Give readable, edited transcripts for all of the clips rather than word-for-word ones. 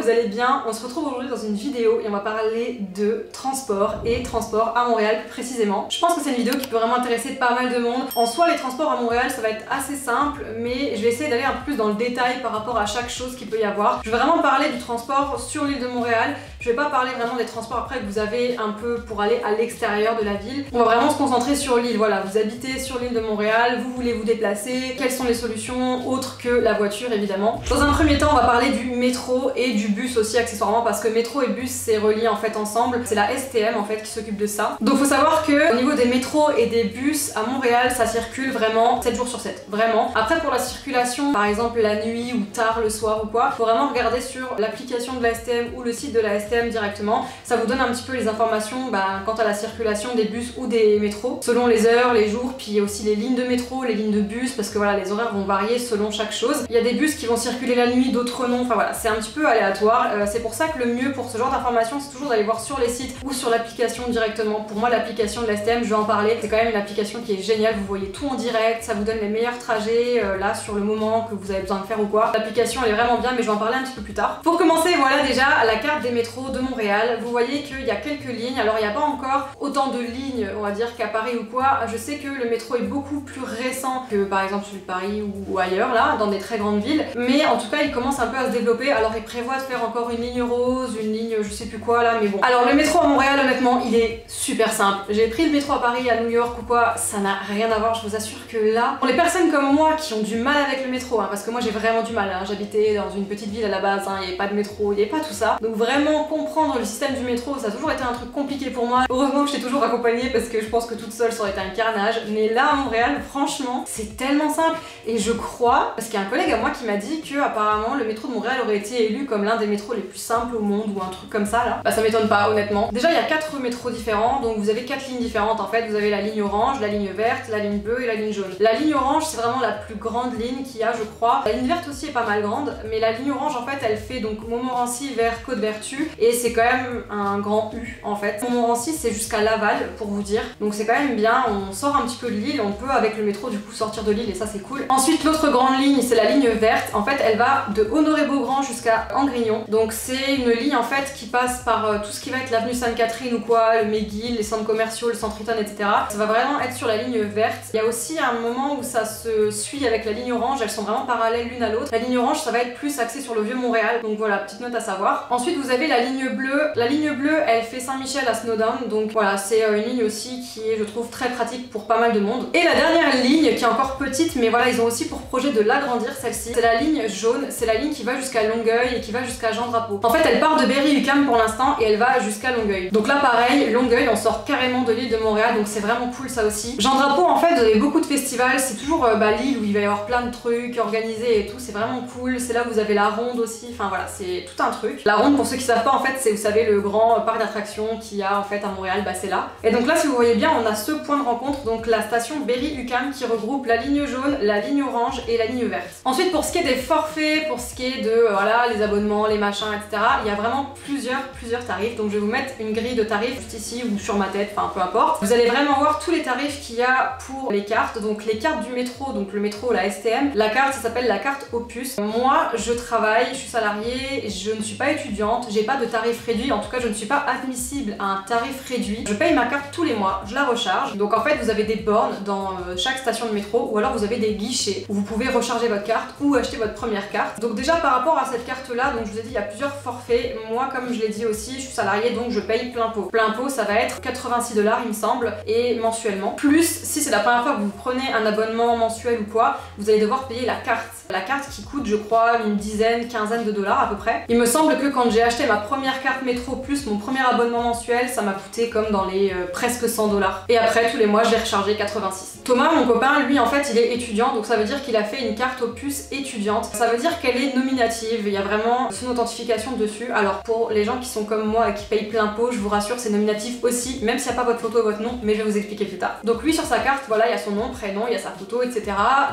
vous allez bien. On se retrouve aujourd'hui dans une vidéo et on va parler de transport et transport à Montréal plus précisément. Je pense que c'est une vidéo qui peut vraiment intéresser pas mal de monde. En soi, les transports à Montréal, ça va être assez simple, mais je vais essayer d'aller un peu plus dans le détail par rapport à chaque chose qu'il peut y avoir. Je vais vraiment parler du transport sur l'île de Montréal. Je vais pas parler vraiment des transports après que vous avez un peu pour aller à l'extérieur de la ville. On va vraiment se concentrer sur l'île. Voilà, vous habitez sur l'île de Montréal, vous voulez vous déplacer, quelles sont les solutions autres que la voiture évidemment. Dans un premier temps, on va parler du métro et du bus aussi accessoirement parce que métro et bus c'est relié en fait ensemble. C'est la STM en fait qui s'occupe de ça. Donc faut savoir que au niveau des métros et des bus à Montréal, ça circule vraiment 7 jours sur 7, vraiment. Après pour la circulation, par exemple la nuit ou tard le soir ou quoi, faut vraiment regarder sur l'application de la STM ou le site de la STM directement. Ça vous donne un petit peu les informations quant à la circulation des bus ou des métros, selon les heures, les jours, puis aussi les lignes de métro, les lignes de bus, parce que voilà, les horaires vont varier selon chaque chose. Il y a des bus qui vont circuler la nuit, d'autres non, enfin voilà, c'est un petit peu aléatoire. C'est pour ça que le mieux pour ce genre d'informations, c'est toujours d'aller voir sur les sites ou sur l'application directement. Pour moi, l'application de la STM, je vais en parler, c'est quand même une application qui est géniale, vous voyez tout en direct, ça vous donne les meilleurs trajets, là, sur le moment que vous avez besoin de faire ou quoi. L'application, elle est vraiment bien, mais je vais en parler un petit peu plus tard. Pour commencer, voilà déjà la carte des métros de Montréal. Vous voyez qu'il y a quelques lignes, alors il n'y a pas encore autant de lignes, on va dire, qu'à Paris ou quoi. Je sais que le métro est beaucoup plus récent que par exemple celui de Paris ou ailleurs, là, dans des très grandes villes, mais en tout cas il commence un peu à se développer. Alors il prévoit de faire encore une ligne rose, une ligne je sais plus quoi là, mais bon. Alors le métro à Montréal, honnêtement, il est super simple. J'ai pris le métro à Paris, à New York ou quoi, ça n'a rien à voir, je vous assure que là, pour les personnes comme moi qui ont du mal avec le métro, parce que moi j'ai vraiment du mal, j'habitais dans une petite ville à la base, il n'y avait pas de métro, il n'y avait pas tout ça, donc vraiment comprendre le système du métro, ça a toujours été un truc compliqué pour moi. Heureusement que j'étais toujours accompagnée parce que je pense que toute seule ça aurait été un carnage, mais là à Montréal, franchement, c'est tellement simple. Et je crois, parce qu'il y a un collègue à moi qui m'a dit que apparemment le métro de Montréal aurait été élu comme l'un des métros les plus simples au monde ou un truc comme ça là. Ça m'étonne pas honnêtement. Déjà il y a 4 métros différents, donc vous avez 4 lignes différentes en fait. Vous avez la ligne orange, la ligne verte, la ligne bleue et la ligne jaune. La ligne orange c'est vraiment la plus grande ligne qu'il y a je crois. La ligne verte aussi est pas mal grande, mais la ligne orange en fait elle fait donc Montmorency vers Côte-Vertu et c'est quand même un grand U en fait. Montmorency c'est jusqu'à Laval pour vous dire, donc c'est quand même bien, on sort un petit peu de l'île, on peut avec le métro du coup sortir de l'île et ça c'est cool. Ensuite l'autre grande ligne c'est la ligne verte, en fait elle va de Honoré-Beaugrand jusqu'à Angrignon, donc c'est une ligne en fait qui passe par tout ce qui va être l'avenue Sainte-Catherine ou quoi, le McGill, les centres commerciaux, le centre Eaton, etc. Ça va vraiment être sur la ligne verte. Il y a aussi un moment où ça se suit avec la ligne orange, elles sont vraiment parallèles l'une à l'autre. La ligne orange ça va être plus axé sur le vieux Montréal, donc voilà, petite note à savoir. Ensuite vous avez la ligne bleue. La ligne bleue elle fait Saint-Michel à Snowdown, donc voilà, c'est une ligne aussi qui est je trouve très pratique pour pas mal de monde. Et la dernière ligne qui est encore petite, mais voilà, ils ont aussi pour projet de l'agrandir celle-ci, c'est la ligne jaune, c'est la ligne qui va jusqu'à Longueuil et qui va jusqu'à Jean-Drapeau. En fait elle part de Berry-UQAM pour l'instant et elle va jusqu'à Longueuil. Donc là pareil, Longueuil on sort carrément de l'île de Montréal, donc c'est vraiment cool ça aussi. Jean-Drapeau en fait vous avez beaucoup de festivals, c'est toujours l'île où il va y avoir plein de trucs organisés et tout, c'est vraiment cool. C'est là où vous avez la Ronde aussi, enfin voilà, c'est tout un truc. La Ronde pour ceux qui savent pas en fait c'est, vous savez, le grand parc d'attractions qu'il y a en fait à Montréal, c'est là. Et donc là si vous voyez bien on a ce point de rencontre, donc la station Berry-UQAM qui regroupe la ligne jaune, la ligne orange et la ligne verte. Ensuite pour ce qui est des forfaits, pour ce qui est de voilà les abonnements, les machins, etc. il y a vraiment plusieurs tarifs, donc je vais vous mettre une grille de tarifs juste ici ou sur ma tête, enfin peu importe. Vous allez vraiment voir tous les tarifs qu'il y a pour les cartes, donc les cartes du métro, donc le métro, la STM. La carte ça s'appelle la carte Opus. Moi je travaille, je suis salariée, je ne suis pas étudiante, j'ai pas de tarif réduit, en tout cas je ne suis pas admissible à un tarif réduit. Je paye ma carte tous les mois, je la recharge. Donc en fait vous avez des bornes dans chaque station de métro ou alors vous avez des guichets où vous pouvez recharger votre carte ou acheter votre première carte. Donc déjà par rapport à cette carte là, donc je vous ai dit il y a plusieurs forfaits. Moi comme je l'ai dit aussi, je suis salariée donc je paye plein pot. Plein pot ça va être 86 $ il me semble et mensuellement. Plus si c'est la première fois que vous prenez un abonnement mensuel ou quoi, vous allez devoir payer la carte. La carte qui coûte je crois une dizaine, quinzaine de dollars à peu près. Il me semble que quand j'ai acheté ma première carte métro plus mon premier abonnement mensuel, ça m'a coûté comme dans les presque 100 $. Et après tous les mois je l'ai rechargé 86. Thomas mon copain lui en fait il est étudiant, donc ça veut dire qu'il a fait une carte Opus étudiante. Ça veut dire qu'elle est nominative, il y a vraiment son authentification dessus. Alors pour les gens qui sont comme moi et qui payent plein pot, je vous rassure c'est nominatif aussi, même s'il n'y a pas votre photo et votre nom, mais je vais vous expliquer plus tard. Donc lui sur sa carte voilà il y a son nom, prénom, il y a sa photo, etc.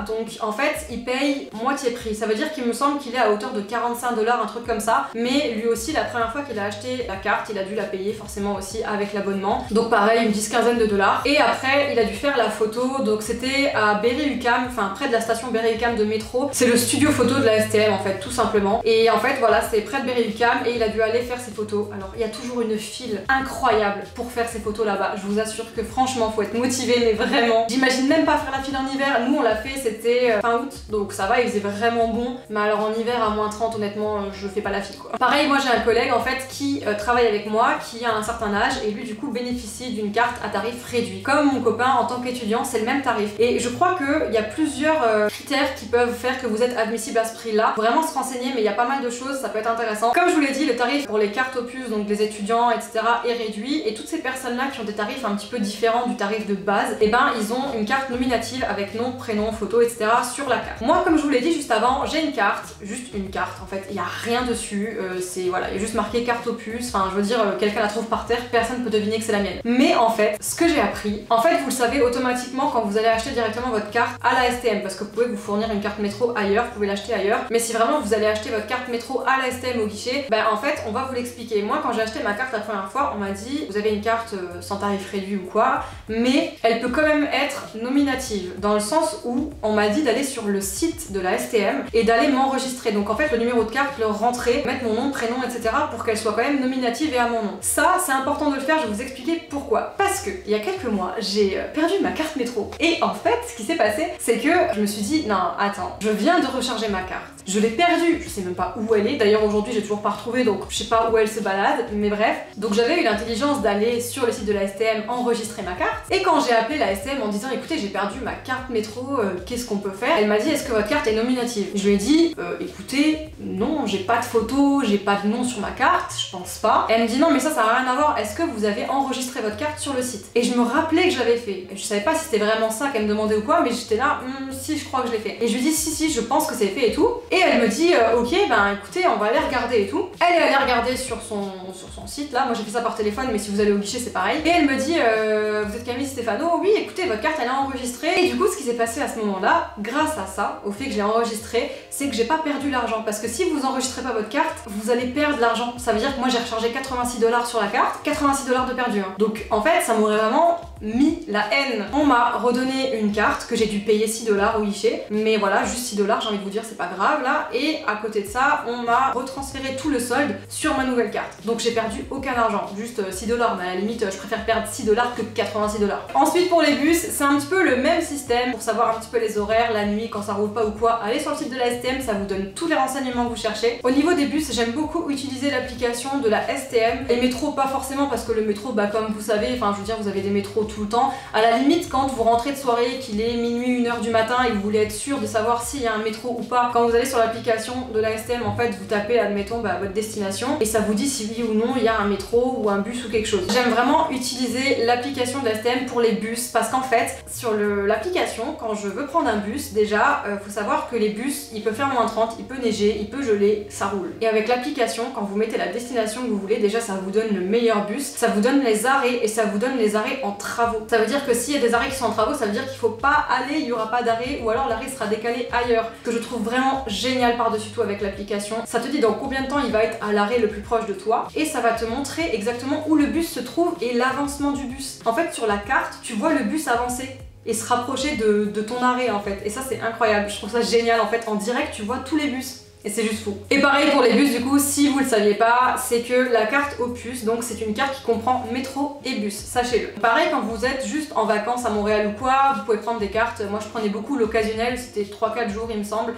Donc en fait il paye moitié prix. Ça veut dire qu'il me semble qu'il est à hauteur de 45 $, un truc comme ça. Mais lui aussi la première première fois qu'il a acheté la carte, il a dû la payer forcément aussi avec l'abonnement. Donc pareil, une 10-15aine de dollars. Et après, il a dû faire la photo. Donc c'était à Berry-UQAM, enfin près de la station Berry-UQAM de métro. C'est le studio photo de la STM en fait, tout simplement. Et en fait, voilà, c'est près de Berry-UQAM et il a dû aller faire ses photos. Alors, il y a toujours une file incroyable pour faire ces photos là-bas. Je vous assure que franchement, faut être motivé, mais vraiment. J'imagine même pas faire la file en hiver. Nous, on l'a fait, c'était fin août. Donc ça va, il faisait vraiment bon. Mais alors en hiver, à moins 30, honnêtement, je fais pas la file quoi. Pareil, moi j'ai un collègue en fait qui travaille avec moi, qui a un certain âge et lui du coup bénéficie d'une carte à tarif réduit. Comme mon copain en tant qu'étudiant, c'est le même tarif. Et je crois qu'il y a plusieurs critères qui peuvent faire que vous êtes admissible à ce prix-là. Faut vraiment se renseigner, mais il y a pas mal de choses, ça peut être intéressant. Comme je vous l'ai dit, le tarif pour les cartes opus, donc les étudiants, etc. est réduit. Et toutes ces personnes-là qui ont des tarifs un petit peu différents du tarif de base, et ben ils ont une carte nominative avec nom, prénom, photo, etc. sur la carte. Moi, comme je vous l'ai dit juste avant, j'ai une carte, juste une carte en fait, il n'y a rien dessus, c'est voilà, il y a juste marqué carte opus, enfin je veux dire, quelqu'un la trouve par terre, personne peut deviner que c'est la mienne. Mais en fait, ce que j'ai appris, en fait vous le savez automatiquement quand vous allez acheter directement votre carte à la STM, parce que vous pouvez vous fournir une carte métro ailleurs, vous pouvez l'acheter ailleurs, mais si vraiment vous allez acheter votre carte métro à la STM au guichet, ben en fait on va vous l'expliquer. Moi quand j'ai acheté ma carte la première fois, on m'a dit vous avez une carte sans tarif réduit ou quoi, mais elle peut quand même être nominative, dans le sens où on m'a dit d'aller sur le site de la STM et d'aller m'enregistrer. Donc en fait le numéro de carte, le rentrer, mettre mon nom, prénom, etc. pour qu'elle soit quand même nominative et à mon nom. Ça c'est important de le faire, je vais vous expliquer pourquoi. Parce que il y a quelques mois, j'ai perdu ma carte métro. Et en fait ce qui s'est passé, c'est que je me suis dit non attends, je viens de recharger ma carte. Je l'ai perdue, je sais même pas où elle est. D'ailleurs aujourd'hui j'ai toujours pas retrouvé, donc je sais pas où elle se balade, mais bref. Donc j'avais eu l'intelligence d'aller sur le site de la STM enregistrer ma carte. Et quand j'ai appelé la STM en disant écoutez j'ai perdu ma carte métro, qu'est-ce qu'on peut faire, elle m'a dit est-ce que votre carte est nominative. Je lui ai dit écoutez non, j'ai pas de photo, j'ai pas de nom sur ma carte, je pense pas. Et elle me dit non mais ça a rien à voir, est-ce que vous avez enregistré votre carte sur le site. Et je me rappelais que je l'avais fait. Je savais pas si c'était vraiment ça qu'elle me demandait ou quoi, mais j'étais là si je crois que je l'ai fait. Et je lui dis si je pense que c'est fait et tout. Et elle me dit ok ben écoutez on va aller regarder et tout. Elle est allée regarder sur son site là, moi j'ai fait ça par téléphone mais si vous allez au guichet c'est pareil. Et elle me dit vous êtes Camille Stéphano, oui écoutez votre carte elle est enregistrée. Et du coup ce qui s'est passé à ce moment là, grâce à ça, au fait que je l'ai enregistrée, c'est que j'ai pas perdu l'argent. Parce que si vous enregistrez pas votre carte, vous allez perdre l'argent. Ça veut dire que moi j'ai rechargé 86 $ sur la carte, 86 $ de perdu. Hein. Donc en fait ça m'aurait vraiment mis la haine. On m'a redonné une carte que j'ai dû payer 6 $ au guichet, mais voilà juste 6 $, j'ai envie de vous dire c'est pas grave là. Et à côté de ça on m'a retransféré tout le solde sur ma nouvelle carte. Donc j'ai perdu aucun argent, juste 6 $, mais à la limite je préfère perdre 6 $ que 86 $. Ensuite pour les bus, c'est un petit peu le même système pour savoir un petit peu les horaires, la nuit, quand ça roule pas ou quoi. Allez sur le site de la STM, ça vous donne tous les renseignements que vous cherchez. Au niveau des bus, j'aime beaucoup utiliser l'application de la STM. Les métros pas forcément parce que le métro, bah comme vous savez, enfin je veux dire vous avez des métros tout le temps. À la limite quand vous rentrez de soirée, qu'il est minuit, 1h du matin et que vous voulez être sûr de savoir s'il y a un métro ou pas, quand vous allez sur l'application de la STM en fait vous tapez admettons votre destination et ça vous dit si oui ou non il y a un métro ou un bus ou quelque chose. J'aime vraiment utiliser l'application de la STM pour les bus parce qu'en fait sur l'application quand je veux prendre un bus déjà faut savoir que les bus il peut faire moins 30, il peut neiger, il peut geler, ça roule. Et avec l'application quand vous mettez la destination que vous voulez déjà ça vous donne le meilleur bus, ça vous donne les arrêts et ça vous donne les arrêts en travaux. Ça veut dire que s'il y a des arrêts qui sont en travaux ça veut dire qu'il faut pas aller, il y aura pas d'arrêt ou alors l'arrêt sera décalé ailleurs. Ce que je trouve vraiment génial par-dessus tout avec l'application, ça te dit dans combien de temps il va être à l'arrêt le plus proche de toi et ça va te montrer exactement où le bus se trouve et l'avancement du bus. En fait sur la carte tu vois le bus avancer et se rapprocher de ton arrêt en fait et ça c'est incroyable, je trouve ça génial en fait, en direct tu vois tous les bus. Et c'est juste fou. Et pareil pour les bus du coup, si vous le saviez pas, c'est que la carte Opus, donc c'est une carte qui comprend métro et bus, sachez-le. Pareil quand vous êtes juste en vacances à Montréal ou quoi, vous pouvez prendre des cartes, moi je prenais beaucoup l'occasionnel, c'était 3-4 jours il me semble.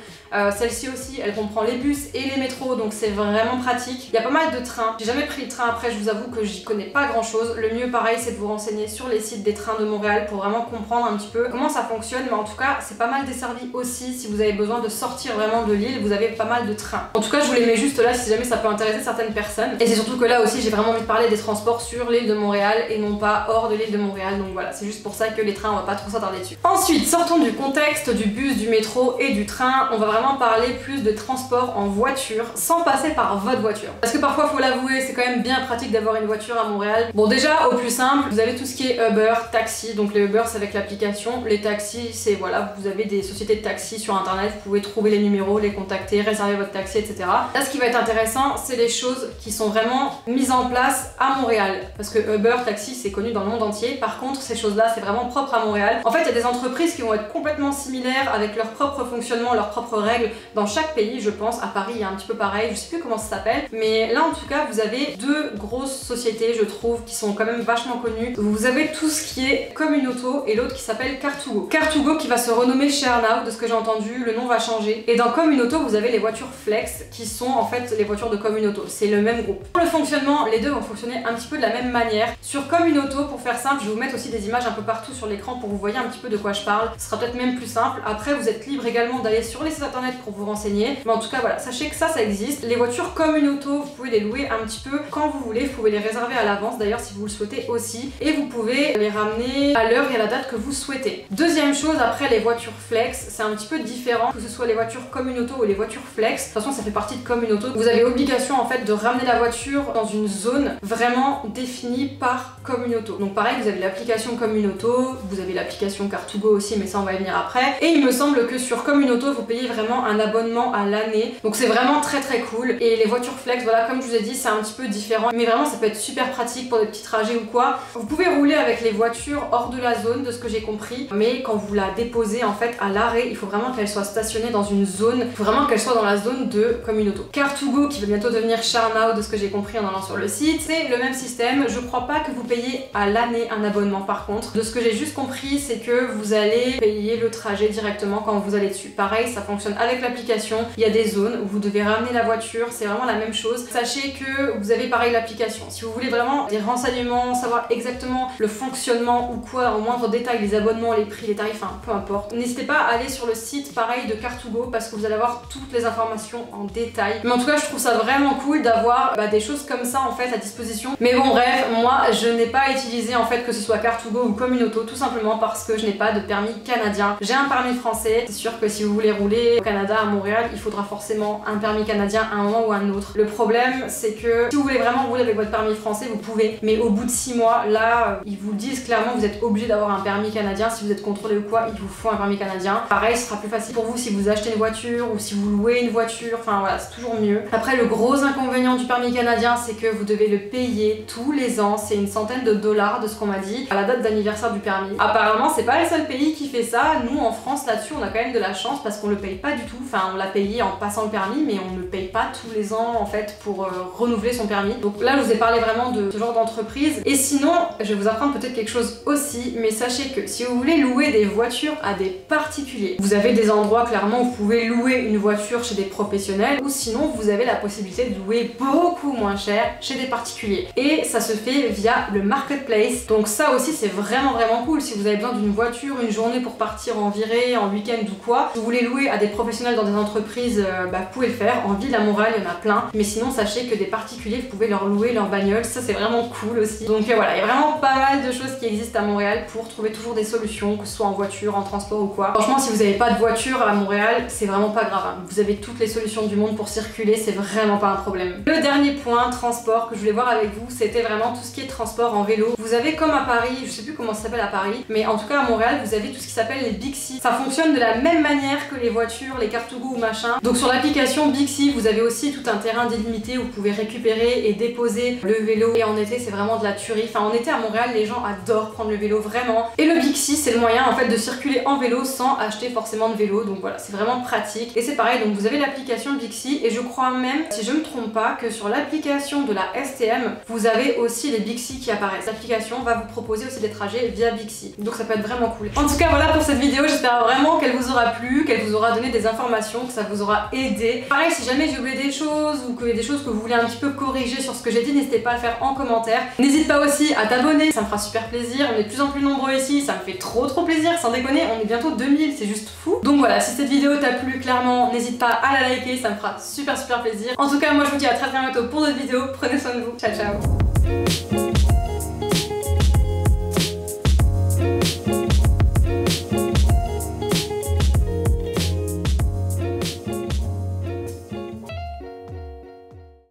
Celle-ci aussi, elle comprend les bus et les métros, donc c'est vraiment pratique. Il y a pas mal de trains, j'ai jamais pris le train après, je vous avoue que j'y connais pas grand chose. Le mieux pareil c'est de vous renseigner sur les sites des trains de Montréal pour vraiment comprendre un petit peu comment ça fonctionne, mais en tout cas c'est pas mal desservi aussi si vous avez besoin de sortir vraiment de l'île, vous avez pas mal de trains. En tout cas je vous les mets juste là si jamais ça peut intéresser certaines personnes. Et c'est surtout que là aussi j'ai vraiment envie de parler des transports sur l'île de Montréal et non pas hors de l'île de Montréal, donc voilà c'est juste pour ça que les trains on va pas trop s'attarder dessus. Ensuite sortons du contexte du bus, du métro et du train, on va vraiment parler plus de transport en voiture sans passer par votre voiture. Parce que parfois faut l'avouer c'est quand même bien pratique d'avoir une voiture à Montréal. Bon déjà au plus simple vous avez tout ce qui est Uber, taxi, donc les Uber c'est avec l'application, les taxis c'est voilà vous avez des sociétés de taxi sur internet, vous pouvez trouver les numéros, les contacter, réserver votre taxi etc. Là ce qui va être intéressant c'est les choses qui sont vraiment mises en place à Montréal. Parce que Uber, taxi, c'est connu dans le monde entier. Par contre, ces choses-là, c'est vraiment propre à Montréal. En fait, il y a des entreprises qui vont être complètement similaires avec leur propre fonctionnement, leurs propres règles dans chaque pays, je pense. À Paris, il y a un petit peu pareil, je sais plus comment ça s'appelle. Mais là, en tout cas, vous avez deux grosses sociétés, je trouve, qui sont quand même vachement connues. Vous avez tout ce qui est Communauto et l'autre qui s'appelle Car2Go. Car2Go qui va se renommer ShareNow, de ce que j'ai entendu, le nom va changer. Et dans Communauto, vous avez les voitures Flex qui sont en fait les voitures de Communauto. C'est le même groupe. Pour le fonctionnement, les deux vont fonctionner un petit peu de la même manière. Sur Communauto, pour faire simple, je vais vous mettre aussi des images un peu partout sur l'écran pour que vous voyez un petit peu de quoi je parle. Ce sera peut-être même plus simple. Après, vous êtes libre également d'aller sur les sites internet pour vous renseigner. Mais en tout cas, voilà, sachez que ça existe. Les voitures Communauto, vous pouvez les louer un petit peu quand vous voulez. Vous pouvez les réserver à l'avance d'ailleurs si vous le souhaitez aussi. Et vous pouvez les ramener à l'heure et à la date que vous souhaitez. Deuxième chose, après les voitures Flex, c'est un petit peu différent que ce soit les voitures Communauto ou les voitures Flex. De toute façon, ça fait partie de Communauto. Vous avez obligation en fait de ramener la voiture dans une zone vraiment définie par Communauto. Donc pareil, vous avez l'application Communauto, vous avez l'application Car2Go aussi, mais ça on va y venir après. Et il me semble que sur Communauto, vous payez vraiment un abonnement à l'année. Donc c'est vraiment très cool. Et les voitures Flex, voilà, comme je vous ai dit, c'est un petit peu différent. Mais vraiment, ça peut être super pratique pour des petits trajets ou quoi. Vous pouvez rouler avec les voitures hors de la zone, de ce que j'ai compris. Mais quand vous la déposez en fait à l'arrêt, il faut vraiment qu'elle soit stationnée dans une zone. Il faut vraiment qu'elle soit dans la zone de Communauto. Car2Go, qui va bientôt devenir ShareNow, de ce que j'ai compris en allant sur le site, c'est le même système. Je crois pas que vous payez à l'année un abonnement par contre. De ce que j'ai juste compris, c'est que vous allez payer le trajet directement quand vous allez dessus. Pareil, ça fonctionne avec l'application. Il y a des zones où vous devez ramener la voiture, c'est vraiment la même chose. Sachez que vous avez pareil l'application. Si vous voulez vraiment des renseignements, savoir exactement le fonctionnement ou quoi, au moindre détail, les abonnements, les prix, les tarifs, enfin peu importe, n'hésitez pas à aller sur le site pareil de Car2Go parce que vous allez avoir toutes les informations en détail. Mais en tout cas, je trouve ça vraiment cool d'avoir des choses comme ça en fait à disposition. Mais bon bref, moi je n'ai pas utilisé en fait que ce soit Car2Go ou Communauto tout simplement parce que je n'ai pas de permis canadien. J'ai un permis français. C'est sûr que si vous voulez rouler au Canada, à Montréal, il faudra forcément un permis canadien à un moment ou à un autre. Le problème c'est que si vous voulez vraiment rouler avec votre permis français, vous pouvez, mais au bout de 6 mois, là ils vous disent clairement vous êtes obligé d'avoir un permis canadien. Si vous êtes contrôlé ou quoi, il vous faut un permis canadien. Pareil, ce sera plus facile pour vous si vous achetez une voiture ou si vous louez une voiture, enfin voilà, c'est toujours mieux. Après, le gros inconvénient du permis canadien, c'est que vous devez le payer tous les ans, c'est une centaine de dollars de ce qu'on m'a dit, à la date d'anniversaire du permis. Apparemment, c'est pas le seul pays qui fait ça. Nous en France, là-dessus, on a quand même de la chance parce qu'on le paye pas du tout. Enfin, on l'a payé en passant le permis, mais on ne paye pas tous les ans en fait pour renouveler son permis. Donc là, je vous ai parlé vraiment de ce genre d'entreprise. Et sinon, je vais vous apprendre peut-être quelque chose aussi, mais sachez que si vous voulez louer des voitures à des particuliers, vous avez des endroits clairement où vous pouvez louer une voiture chez des professionnels ou sinon vous avez la possibilité de louer beaucoup moins cher chez des particuliers. Et ça se fait via le marketplace. Donc ça aussi c'est vraiment cool. Si vous avez besoin d'une voiture, une journée pour partir en virée, en week-end ou quoi, si vous voulez louer à des professionnels dans des entreprises, vous pouvez le faire. En ville à Montréal, il y en a plein. Mais sinon sachez que des particuliers, vous pouvez leur louer leur bagnole. Ça c'est vraiment cool aussi. Donc voilà, il y a vraiment pas mal de choses qui existent à Montréal pour trouver toujours des solutions, que ce soit en voiture, en transport ou quoi. Franchement, si vous n'avez pas de voiture à Montréal, c'est vraiment pas grave. Hein. Vous avez toutes les solutions du monde pour circuler, c'est vraiment pas un problème. Le dernier point, transport, que je voulais voir avec vous, c'était vraiment tout ce qui est transport en vélo. Vous avez comme à Paris, je sais plus comment ça s'appelle à Paris, mais en tout cas à Montréal, vous avez tout ce qui s'appelle les Bixi. Ça fonctionne de la même manière que les voitures, les Car2Go ou machin. Donc sur l'application Bixi, vous avez aussi tout un terrain délimité où vous pouvez récupérer et déposer le vélo. Et en été, c'est vraiment de la tuerie. Enfin, en été à Montréal, les gens adorent prendre le vélo, vraiment. Et le Bixi, c'est le moyen en fait de circuler en vélo sans acheter forcément de vélo. Donc voilà, c'est vraiment pratique. Et c'est pareil, donc vous avez l'application Bixi et je crois même, si je me trompe pas, que sur l'application de la STM, vous avez aussi les Bixi qui apparaissent. L'application va vous proposer aussi des trajets via Bixi. Donc ça peut être vraiment cool. En tout cas, voilà pour cette vidéo. J'espère vraiment qu'elle vous aura plu, qu'elle vous aura donné des informations, que ça vous aura aidé. Pareil, si jamais j'ai oublié des choses ou qu'il y a des choses que vous voulez un petit peu corriger sur ce que j'ai dit, n'hésitez pas à le faire en commentaire. N'hésite pas aussi à t'abonner, ça me fera super plaisir. On est de plus en plus nombreux ici, ça me fait trop plaisir. Sans déconner, on est bientôt 2000, c'est juste fou. Donc voilà, si cette vidéo t'a plu, clairement, n'hésite pas à la liker, ça me fera super plaisir. En tout cas, moi je vous dis à très bientôt pour d'autres vidéos. Prenez soin de vous. Ciao ciao.